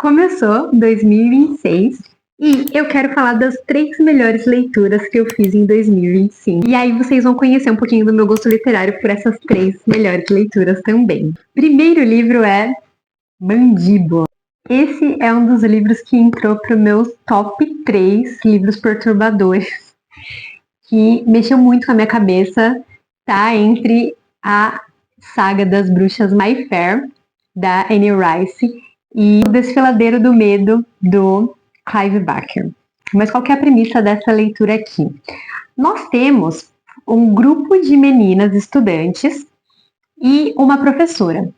Começou 2026 e eu quero falar das 3 melhores leituras que eu fiz em 2025. E aí vocês vão conhecer um pouquinho do meu gosto literário por essas 3 melhores leituras também. Primeiro livro é Mandíbula. Esse é um dos livros que entrou para o meu top 3 livros perturbadores, que mexeu muito com a minha cabeça, tá entre a saga das Bruxas Mayfair, da Anne Rice, e O Desfiladeiro do Medo, do Clive Barker. Mas qual que é a premissa dessa leitura aqui? Nós temos um grupo de meninas estudantes e uma professora.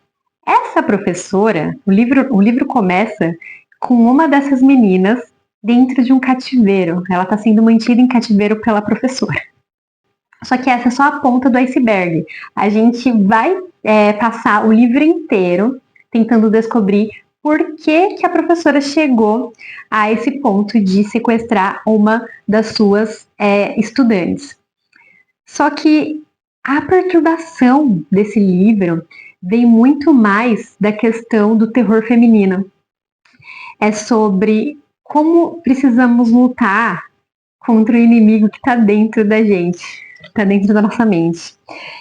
Essa professora, o livro começa com uma dessas meninas dentro de um cativeiro. Ela está sendo mantida em cativeiro pela professora. Só que essa é só a ponta do iceberg. A gente vai passar o livro inteiro tentando descobrir por que a professora chegou a esse ponto de sequestrar uma das suas estudantes. Só que a perturbação desse livro vem muito mais da questão do terror feminino. É sobre como precisamos lutar contra o inimigo que está dentro da gente, que está dentro da nossa mente.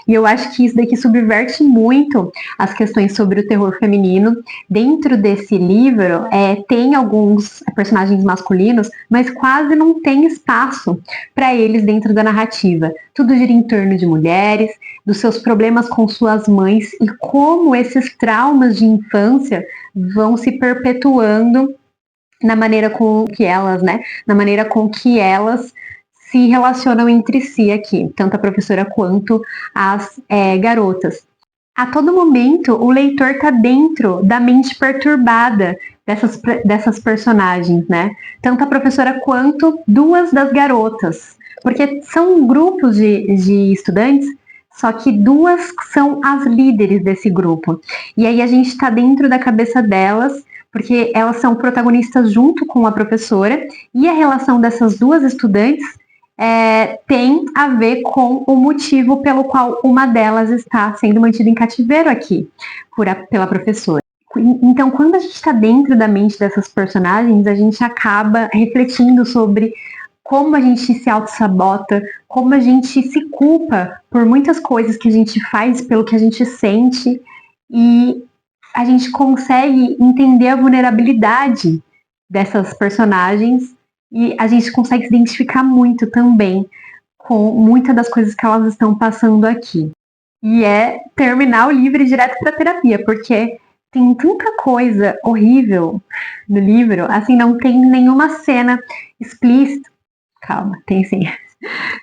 E eu acho que isso daqui subverte muito as questões sobre o terror feminino. Dentro desse livro, tem alguns personagens masculinos, mas quase não tem espaço para eles dentro da narrativa. Tudo gira em torno de mulheres, dos seus problemas com suas mães e como esses traumas de infância vão se perpetuando na maneira com que elas, na maneira com que elas se relacionam entre si aqui, tanto a professora quanto as garotas. A todo momento, o leitor está dentro da mente perturbada dessas personagens, né? Tanto a professora quanto duas das garotas, porque são grupos de estudantes, só que duas são as líderes desse grupo. E aí a gente está dentro da cabeça delas, porque elas são protagonistas junto com a professora, e a relação dessas duas estudantes tem a ver com o motivo pelo qual uma delas está sendo mantida em cativeiro aqui pela professora. Então, quando a gente está dentro da mente dessas personagens, a gente acaba refletindo sobre como a gente se auto-sabota, como a gente se culpa por muitas coisas que a gente faz, pelo que a gente sente, e a gente consegue entender a vulnerabilidade dessas personagens e a gente consegue se identificar muito também com muitas das coisas que elas estão passando aqui. E é terminar o livro direto para terapia, porque tem tanta coisa horrível no livro, assim, não tem nenhuma cena explícita. Calma, tem sim.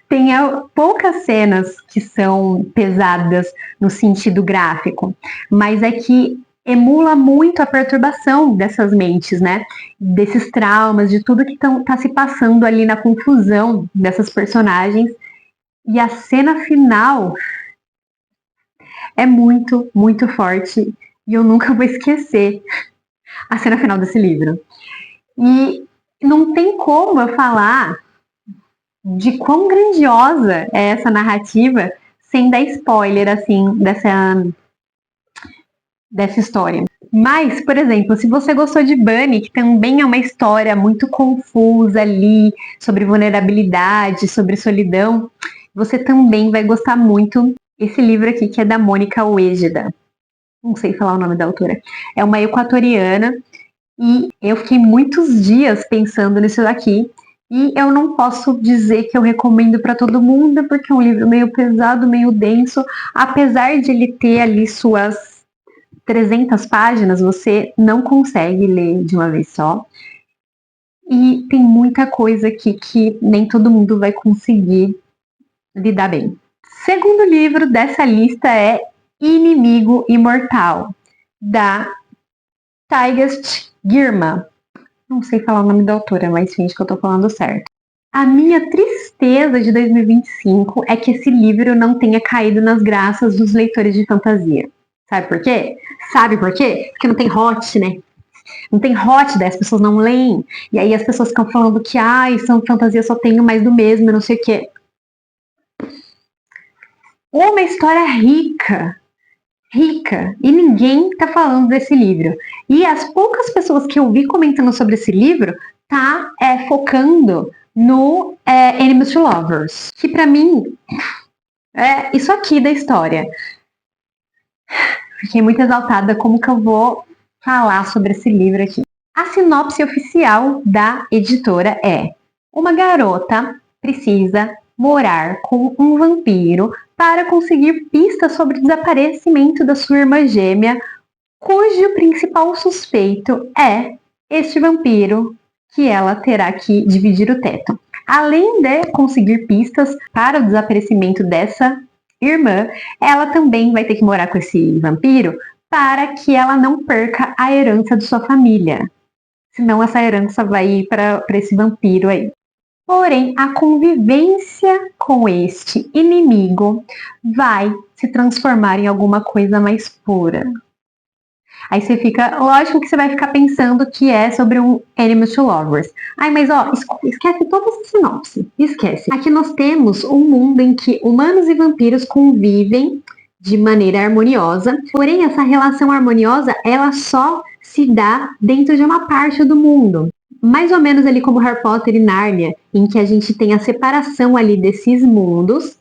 Tem poucas cenas que são pesadas no sentido gráfico, mas é que emula muito a perturbação dessas mentes, né? Desses traumas, de tudo que tá se passando ali na confusão dessas personagens. E a cena final é muito, muito forte. E eu nunca vou esquecer a cena final desse livro. E não tem como eu falar de quão grandiosa é essa narrativa sem dar spoiler, assim, dessa história. Mas, por exemplo, se você gostou de Bunny, que também é uma história muito confusa ali, sobre vulnerabilidade, sobre solidão, você também vai gostar muito desse livro aqui, que é da Mônica Uegeda. Não sei falar o nome da autora. É uma equatoriana e eu fiquei muitos dias pensando nisso daqui. E eu não posso dizer que eu recomendo para todo mundo, porque é um livro meio pesado, meio denso. Apesar de ele ter ali suas 300 páginas, você não consegue ler de uma vez só. E tem muita coisa aqui que nem todo mundo vai conseguir lidar bem. Segundo livro dessa lista é Inimigo Imortal, da Tigst Girma. Não sei falar o nome da autora, mas finge que eu tô falando certo. A minha tristeza de 2025 é que esse livro não tenha caído nas graças dos leitores de fantasia. Sabe por quê? Sabe por quê? Porque não tem hot, né? Não tem hot, daí as pessoas não leem. E aí as pessoas ficam falando que são fantasia, só tenho mais do mesmo, não sei o quê. Uma história rica rica e ninguém tá falando desse livro. E as poucas pessoas que eu vi comentando sobre esse livro tá focando no Enemies to Lovers, que pra mim é isso aqui da história. Fiquei muito exaltada como que eu vou falar sobre esse livro aqui. A sinopse oficial da editora é: uma garota precisa morar com um vampiro para conseguir pistas sobre o desaparecimento da sua irmã gêmea, cujo principal suspeito é este vampiro que ela terá que dividir o teto. Além de conseguir pistas para o desaparecimento dessa irmã, ela também vai ter que morar com esse vampiro para que ela não perca a herança de sua família. Senão essa herança vai ir para esse vampiro aí. Porém, a convivência com este inimigo vai se transformar em alguma coisa mais pura. Aí você fica, lógico que você vai ficar pensando que é sobre um Enemies to Lovers. Ai, mas ó, esquece toda essa sinopse, esquece. Aqui nós temos um mundo em que humanos e vampiros convivem de maneira harmoniosa, porém essa relação harmoniosa, ela só se dá dentro de uma parte do mundo. Mais ou menos ali como Harry Potter e Nárnia, em que a gente tem a separação ali desses mundos,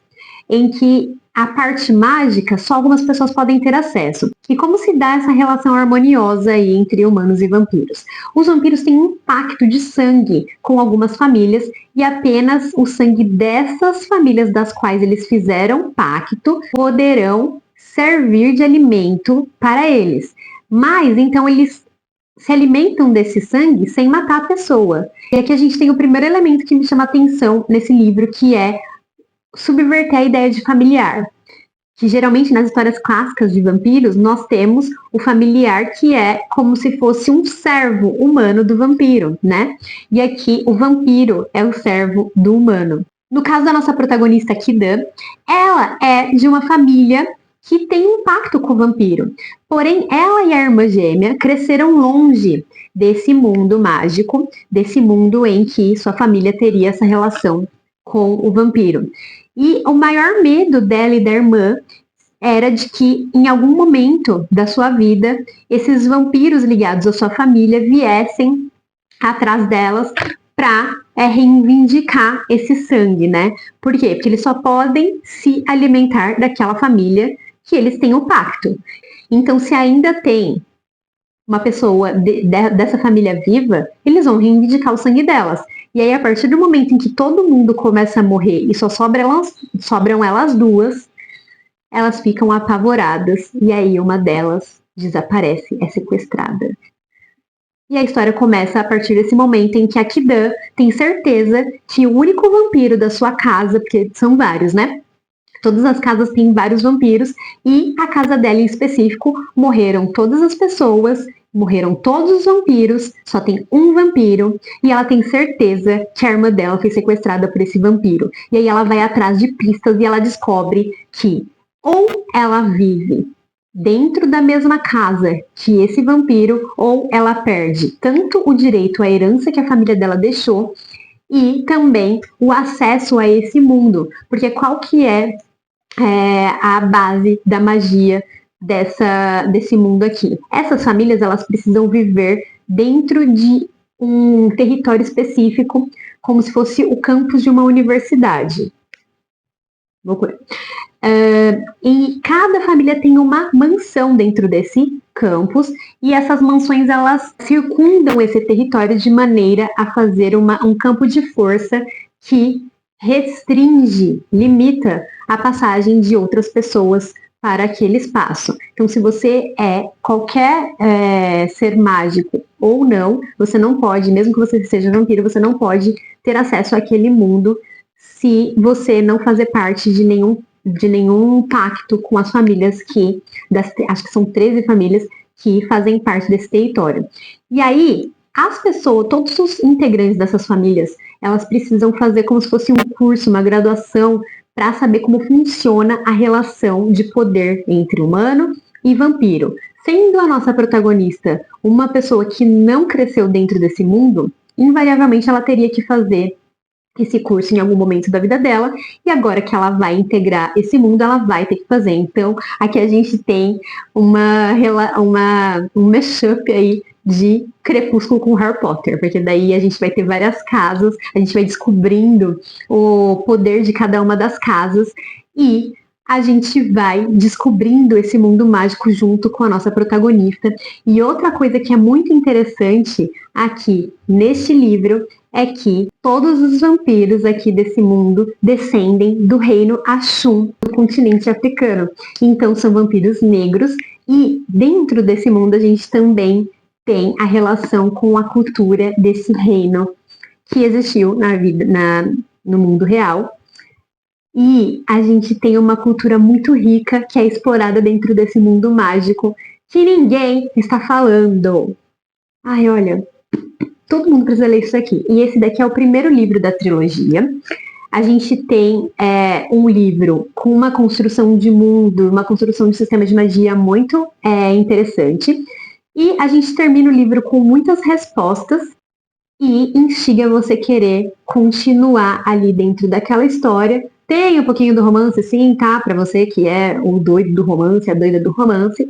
em que a parte mágica só algumas pessoas podem ter acesso. E como se dá essa relação harmoniosa aí entre humanos e vampiros? Os vampiros têm um pacto de sangue com algumas famílias e apenas o sangue dessas famílias das quais eles fizeram pacto poderão servir de alimento para eles. Mas então eles se alimentam desse sangue sem matar a pessoa. E aqui a gente tem o primeiro elemento que me chama atenção nesse livro, que é subverter a ideia de familiar. Que geralmente nas histórias clássicas de vampiros, nós temos o familiar que é como se fosse um servo humano do vampiro, né? E aqui o vampiro é o servo do humano. No caso da nossa protagonista Kidan, ela é de uma família que tem um pacto com o vampiro. Porém, ela e a irmã gêmea cresceram longe desse mundo mágico, desse mundo em que sua família teria essa relação com o vampiro. E o maior medo dela e da irmã era de que, em algum momento da sua vida, esses vampiros ligados à sua família viessem atrás delas para reivindicar esse sangue, né? Por quê? Porque eles só podem se alimentar daquela família que eles têm o pacto. Então, se ainda tem uma pessoa dessa família viva, eles vão reivindicar o sangue delas. E aí, a partir do momento em que todo mundo começa a morrer e só sobram elas duas, elas ficam apavoradas. E aí, uma delas desaparece, é sequestrada. E a história começa a partir desse momento em que a Kidan tem certeza que o único vampiro da sua casa, porque são vários, né? Todas as casas têm vários vampiros e a casa dela em específico morreram todas as pessoas, morreram todos os vampiros, só tem um vampiro e ela tem certeza que a irmã dela foi sequestrada por esse vampiro. E aí ela vai atrás de pistas e ela descobre que ou ela vive dentro da mesma casa que esse vampiro, ou ela perde tanto o direito à herança que a família dela deixou e também o acesso a esse mundo. Porque qual que é a base da magia desse mundo aqui? Essas famílias, elas precisam viver dentro de um território específico, como se fosse o campus de uma universidade. Loucura. E cada família tem uma mansão dentro desse campus, e essas mansões, elas circundam esse território de maneira a fazer um campo de força que restringe, limita a passagem de outras pessoas para aquele espaço. Então, se você é qualquer ser mágico ou não, você não pode, mesmo que você seja vampiro, você não pode ter acesso àquele mundo se você não fazer parte de nenhum pacto com as famílias acho que são 13 famílias que fazem parte desse território. E aí, as pessoas, todos os integrantes dessas famílias, elas precisam fazer como se fosse um curso, uma graduação, para saber como funciona a relação de poder entre humano e vampiro. Sendo a nossa protagonista uma pessoa que não cresceu dentro desse mundo, invariavelmente ela teria que fazer esse curso em algum momento da vida dela, e agora que ela vai integrar esse mundo, ela vai ter que fazer. Então, aqui a gente tem um mashup aí de Crepúsculo com Harry Potter, porque daí a gente vai ter várias casas, a gente vai descobrindo o poder de cada uma das casas, e a gente vai descobrindo esse mundo mágico junto com a nossa protagonista. E outra coisa que é muito interessante aqui neste livro é que todos os vampiros aqui desse mundo descendem do reino Ashun, do continente africano. Então são vampiros negros, e dentro desse mundo a gente também tem a relação com a cultura desse reino que existiu no mundo real. E a gente tem uma cultura muito rica que é explorada dentro desse mundo mágico que ninguém está falando. Ai, olha, todo mundo precisa ler isso aqui. E esse daqui é o primeiro livro da trilogia. A gente tem um livro com uma construção de mundo, uma construção de sistema de magia muito interessante. E a gente termina o livro com muitas respostas e instiga você querer continuar ali dentro daquela história. Tem um pouquinho do romance, sim, tá? Para você que é o doido do romance, a doida do romance.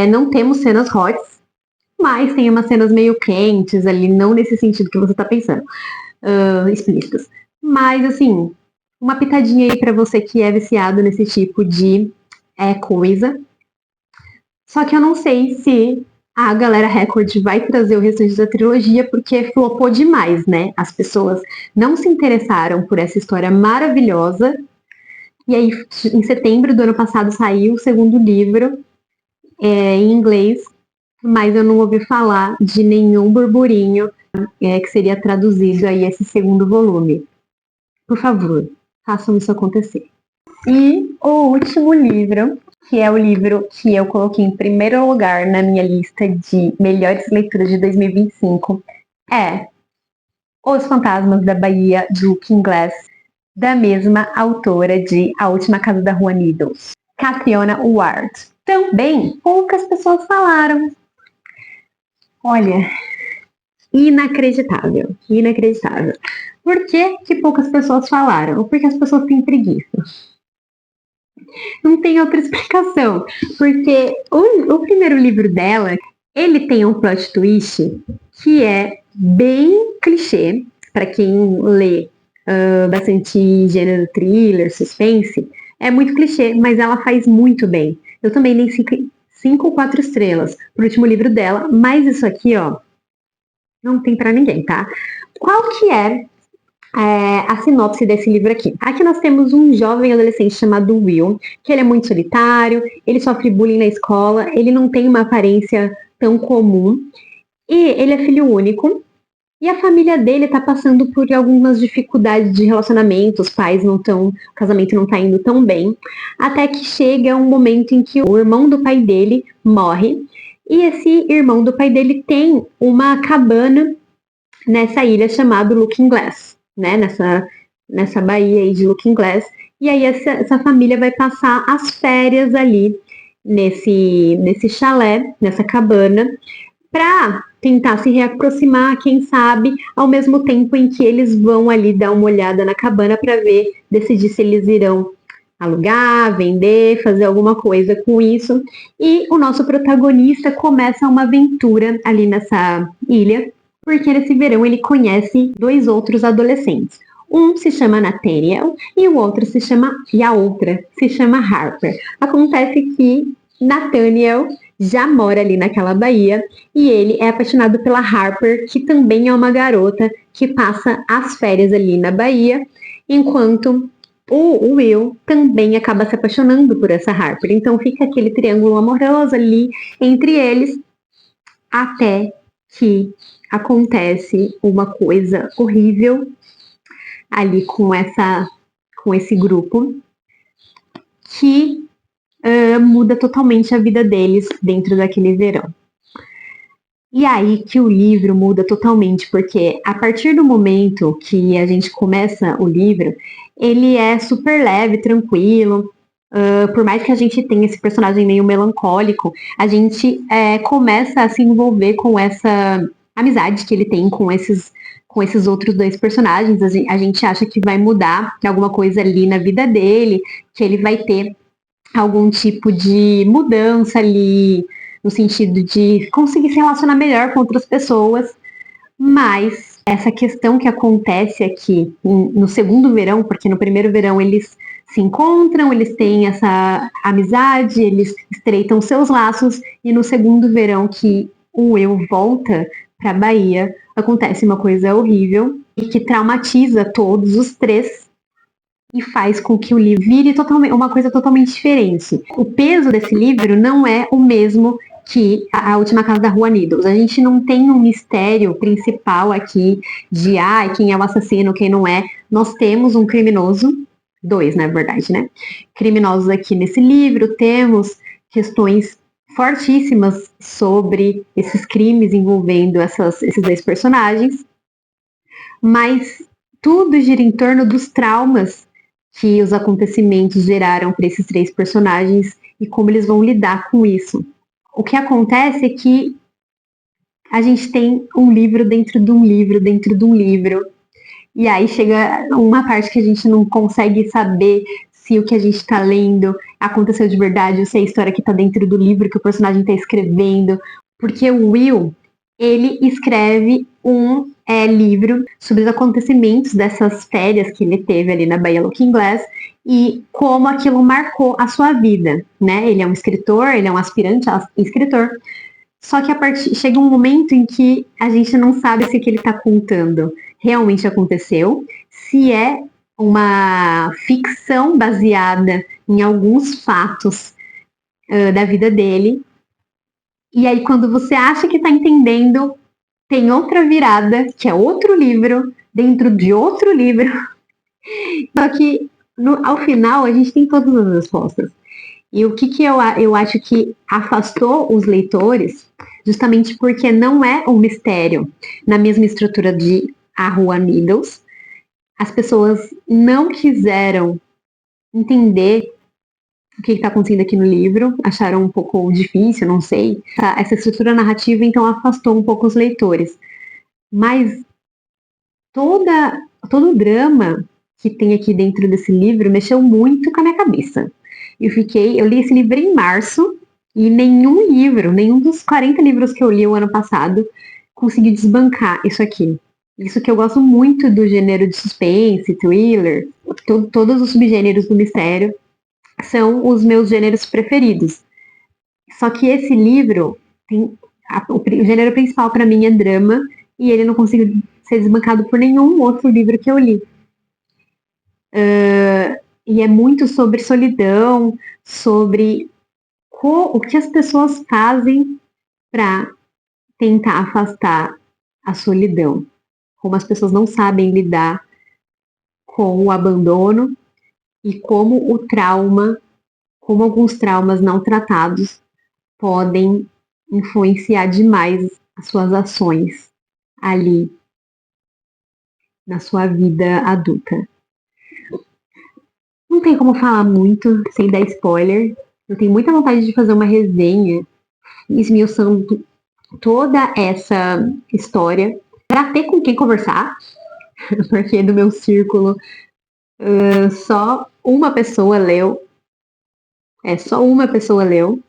Não temos cenas hot, mas tem umas cenas meio quentes ali, não nesse sentido que você tá pensando, explícitas. Mas, assim, uma pitadinha aí para você que é viciado nesse tipo de coisa. Só que eu não sei se a Galera Record vai trazer o restante da trilogia, porque flopou demais, né? As pessoas não se interessaram por essa história maravilhosa. E aí, em setembro do ano passado, saiu o segundo livro em inglês, mas eu não ouvi falar de nenhum burburinho que seria traduzido aí esse segundo volume. Por favor, façam isso acontecer. E o último livro, que é o livro que eu coloquei em primeiro lugar na minha lista de melhores leituras de 2025, é Os Fantasmas da Bahia, do Looking Glass, da mesma autora de A Última Casa da Rua Needles, Catriona Ward. Também poucas pessoas falaram. Olha, inacreditável, inacreditável. Por que poucas pessoas falaram? Porque as pessoas têm preguiça. Não tem outra explicação. Porque o primeiro livro dela, ele tem um plot twist que é bem clichê. Para quem lê bastante gênero thriller, suspense, é muito clichê, mas ela faz muito bem. Eu também dei 5 ou 4 estrelas pro último livro dela, mas isso aqui, ó, não tem para ninguém, tá? Qual que é a sinopse desse livro aqui? Aqui nós temos um jovem adolescente chamado Will, que ele é muito solitário, ele sofre bullying na escola, ele não tem uma aparência tão comum, e ele é filho único, e a família dele tá passando por algumas dificuldades de relacionamento, os pais não estão, o casamento não tá indo tão bem, até que chega um momento em que o irmão do pai dele morre, e esse irmão do pai dele tem uma cabana nessa ilha chamada Looking Glass, né? Nessa baía aí de Looking Glass. E aí essa família vai passar as férias ali nesse chalé, nessa cabana, para tentar se reaproximar, quem sabe, ao mesmo tempo em que eles vão ali dar uma olhada na cabana para decidir se eles irão alugar, vender, fazer alguma coisa com isso. E o nosso protagonista começa uma aventura ali nessa ilha, porque nesse verão ele conhece 2 outros adolescentes. Um se chama Nathaniel e a outra se chama Harper. Acontece que Nathaniel já mora ali naquela baía e ele é apaixonado pela Harper, que também é uma garota que passa as férias ali na baía, enquanto o Will também acaba se apaixonando por essa Harper. Então fica aquele triângulo amoroso ali entre eles, até que acontece uma coisa horrível ali com esse grupo que muda totalmente a vida deles dentro daquele verão. E aí que o livro muda totalmente, porque a partir do momento que a gente começa o livro, ele é super leve, tranquilo. Por mais que a gente tenha esse personagem meio melancólico, a gente começa a se envolver com essa amizade que ele tem com esses outros dois personagens. A gente acha que vai mudar alguma coisa ali na vida dele, que ele vai ter algum tipo de mudança ali, no sentido de conseguir se relacionar melhor com outras pessoas, mas essa questão que acontece aqui no segundo verão, porque no primeiro verão eles se encontram, eles têm essa amizade, eles estreitam seus laços, e no segundo verão que o Will volta para Bahia, acontece uma coisa horrível e que traumatiza todos os três e faz com que o livro vire uma coisa totalmente diferente. O peso desse livro não é o mesmo que A Última Casa da Rua Needles. A gente não tem um mistério principal aqui de quem é o assassino, quem não é. Nós temos um criminoso, dois, na verdade, né? Criminosos aqui nesse livro, temos questões fortíssimas sobre esses crimes envolvendo esses dois personagens, mas tudo gira em torno dos traumas que os acontecimentos geraram para esses três personagens e como eles vão lidar com isso. O que acontece é que a gente tem um livro dentro de um livro dentro de um livro, e aí chega uma parte que a gente não consegue saber se o que a gente está lendo aconteceu de verdade, ou se é a história que está dentro do livro que o personagem está escrevendo, porque o Will, ele escreve um livro sobre os acontecimentos dessas férias que ele teve ali na Bahia Looking Glass e como aquilo marcou a sua vida, né? Ele é um escritor, ele é um aspirante a escritor, só que chega um momento em que a gente não sabe se o que ele está contando realmente aconteceu, se é uma ficção baseada em alguns fatos da vida dele. E aí, quando você acha que está entendendo, tem outra virada, que é outro livro, dentro de outro livro. Só que, ao final, a gente tem todas as respostas. E o que eu acho que afastou os leitores, justamente porque não é um mistério na mesma estrutura de A Rua Needles. As pessoas não quiseram entender o que está acontecendo aqui no livro, acharam um pouco difícil, não sei. Essa estrutura narrativa, então, afastou um pouco os leitores. Mas todo o drama que tem aqui dentro desse livro mexeu muito com a minha cabeça. Eu li esse livro em março, e nenhum dos 40 livros que eu li o ano passado conseguiu desbancar isso aqui. Isso que eu gosto muito do gênero de suspense, thriller, todos os subgêneros do mistério são os meus gêneros preferidos. Só que esse livro o gênero principal para mim é drama, e ele não conseguiu ser desbancado por nenhum outro livro que eu li. E é muito sobre solidão, sobre o que as pessoas fazem para tentar afastar a solidão. Como as pessoas não sabem lidar com o abandono e como como alguns traumas não tratados podem influenciar demais as suas ações ali na sua vida adulta. Não tem como falar muito sem dar spoiler. Eu tenho muita vontade de fazer uma resenha esmiuçando toda essa história para ter com quem conversar, porque do meu círculo só uma pessoa leu. Só uma pessoa leu.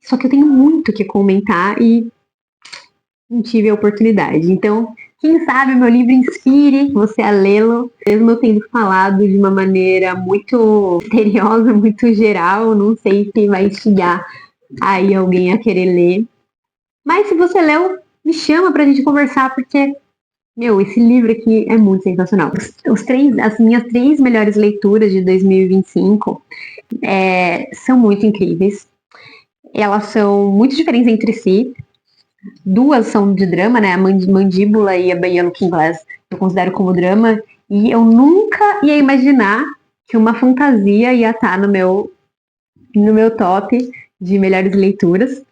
Só que eu tenho muito o que comentar e não tive a oportunidade. Então, quem sabe meu livro inspire você a lê-lo, mesmo eu tendo falado de uma maneira muito misteriosa, muito geral. Não sei se vai instigar aí alguém a querer ler. Mas se você leu, me chama pra gente conversar, porque, esse livro aqui é muito sensacional. As minhas 3 melhores leituras de 2025 são muito incríveis. Elas são muito diferentes entre si. 2 são de drama, né? A Mandíbula e a Bahia Looking Glass eu considero como drama. E eu nunca ia imaginar que uma fantasia ia estar no meu top de melhores leituras.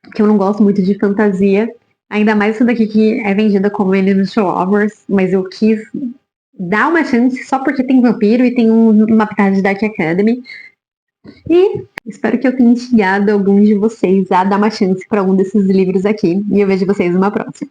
Porque eu não gosto muito de fantasia. Ainda mais essa daqui que é vendida como Enemies to Lovers. Mas eu quis dar uma chance só porque tem vampiro e tem uma pitada de Dark Academy. E espero que eu tenha instigado alguns de vocês a dar uma chance para um desses livros aqui. E eu vejo vocês numa próxima.